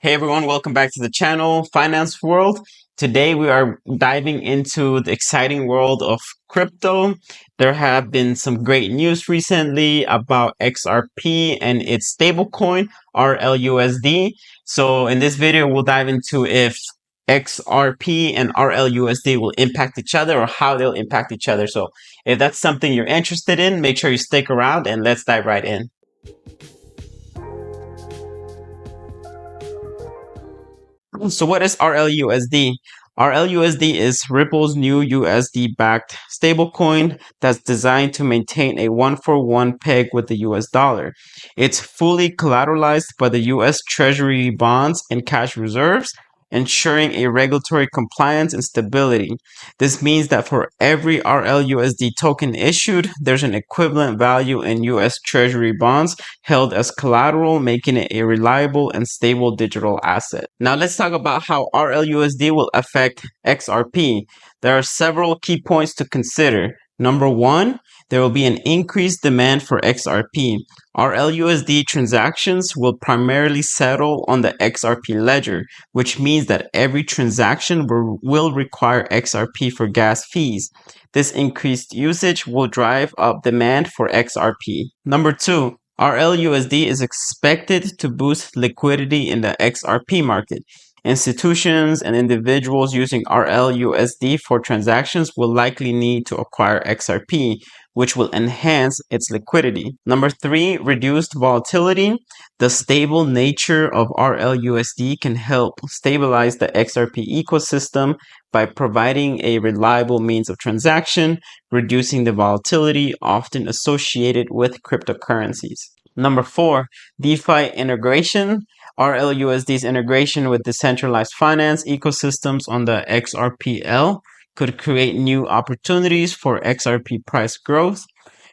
Hey everyone, welcome back to the channel, Finance World. Today we are diving into the exciting world of crypto. There have been some great news recently about XRP and its stablecoin, RLUSD. So in this video, we'll dive into if XRP and RLUSD will impact each other or how they'll impact each other. So if that's something you're interested in, make sure you stick around and let's dive right in. So what is RLUSD? RLUSD is Ripple's new USD-backed stablecoin that's designed to maintain a one-for-one peg with the US dollar. It's fully collateralized by the US Treasury bonds and cash reserves, ensuring a regulatory compliance and stability. This means that for every RLUSD token issued, there's an equivalent value in US Treasury bonds held as collateral, making it a reliable and stable digital asset. Now let's talk about how RLUSD will affect XRP. There are several key points to consider. Number one, there will be an increased demand for XRP. RLUSD transactions will primarily settle on the XRP ledger, which means that every transaction will require XRP for gas fees. This increased usage will drive up demand for XRP. Number two, RLUSD is expected to boost liquidity in the XRP market. Institutions and individuals using RLUSD for transactions will likely need to acquire XRP, which will enhance its liquidity. Number three, reduced volatility. The stable nature of RLUSD can help stabilize the XRP ecosystem by providing a reliable means of transaction, reducing the volatility often associated with cryptocurrencies. Number four, DeFi integration. RLUSD's integration with decentralized finance ecosystems on the XRPL could create new opportunities for XRP price growth.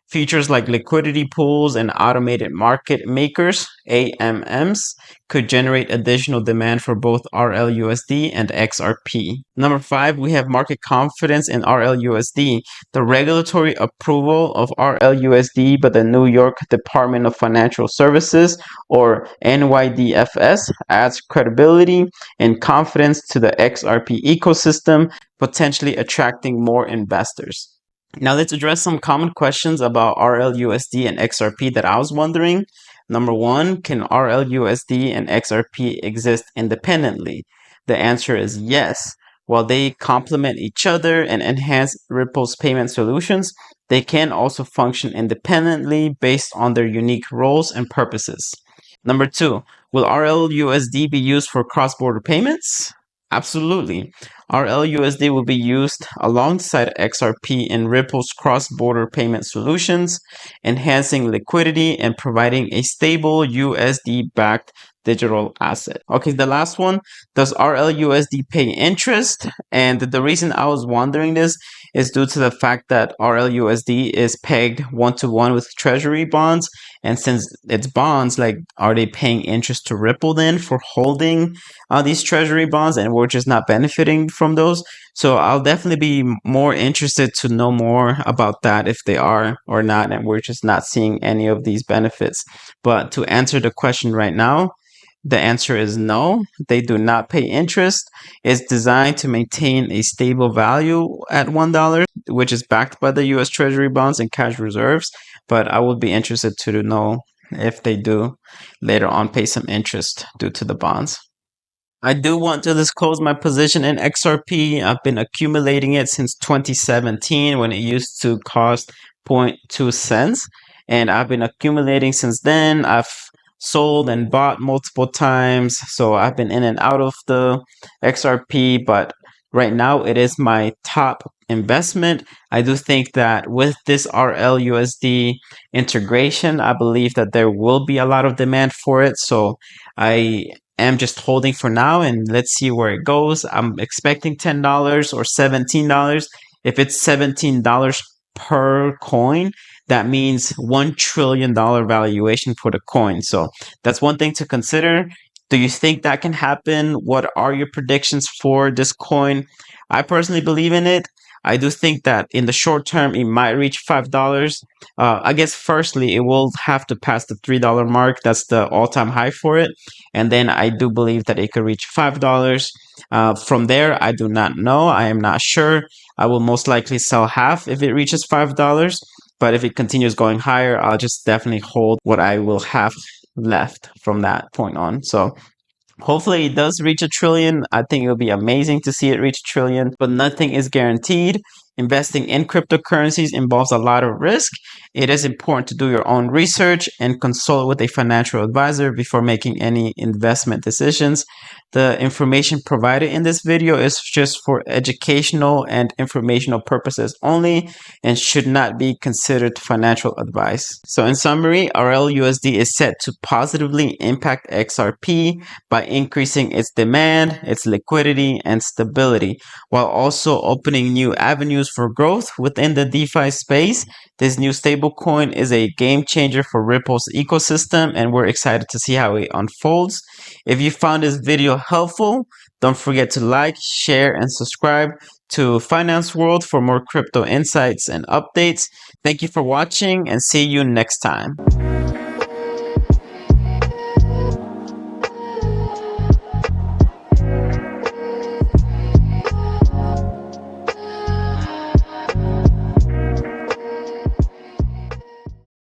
Features like liquidity pools and automated market makers, AMMs, could generate additional demand for both RLUSD and XRP. Number five, we have market confidence in RLUSD. The regulatory approval of RLUSD by the New York Department of Financial Services, or NYDFS, adds credibility and confidence to the XRP ecosystem, potentially attracting more investors. Now let's address some common questions about RLUSD and XRP that I was wondering. Number one, can RLUSD and XRP exist independently? The answer is yes. While they complement each other and enhance Ripple's payment solutions, they can also function independently based on their unique roles and purposes. Number two, will RLUSD be used for cross-border payments? Absolutely. RLUSD will be used alongside XRP in Ripple's cross-border payment solutions, enhancing liquidity and providing a stable USD-backed digital asset. Okay, the last one, does RLUSD pay interest? And the reason I was wondering this is due to the fact that RLUSD is pegged one-to-one with treasury bonds. And since it's bonds, like, are they paying interest to Ripple then for holding these treasury bonds, and we're just not benefiting from those? So I'll definitely be more interested to know more about that, if they are or not, and we're just not seeing any of these benefits. But to answer the question right now, the answer is no, they do not pay interest. It's designed to maintain a stable value at $1, which is backed by the US Treasury bonds and cash reserves. But I would be interested to know if they do later on pay some interest due to the bonds. I do want to disclose my position in XRP. I've been accumulating it since 2017 when it used to cost 0.2 cents. And I've been accumulating since then. I've sold and bought multiple times. So I've been in and out of the XRP, but right now it is my top investment. I do think that with this RLUSD integration, I believe that there will be a lot of demand for it. So I am just holding for now, and let's see where it goes. I'm expecting $10 or $17. If it's $17 per coin, that means $1 trillion valuation for the coin. So that's one thing to consider. Do you think that can happen? What are your predictions for this coin? I personally believe in it. I do think that in the short term, it might reach $5. I guess firstly, it will have to pass the $3 mark. That's the all-time high for it. And then I do believe that it could reach $5. From there, I do not know. I am not sure. I will most likely sell half if it reaches $5. But if it continues going higher, I'll just definitely hold what I will have left from that point on. So hopefully it does reach a trillion. I think it'll be amazing to see it reach a trillion, but nothing is guaranteed. Investing in cryptocurrencies involves a lot of risk. It is important to do your own research and consult with a financial advisor before making any investment decisions. The information provided in this video is just for educational and informational purposes only and should not be considered financial advice. So in summary, RLUSD is set to positively impact XRP by increasing its demand, its liquidity, and stability, while also opening new avenues for growth within the DeFi space. This new stablecoin is a game changer for Ripple's ecosystem, and we're excited to see how it unfolds. If you found this video helpful, don't forget to like, share, and subscribe to Finance World for more crypto insights and updates. Thank you for watching, and see you next time.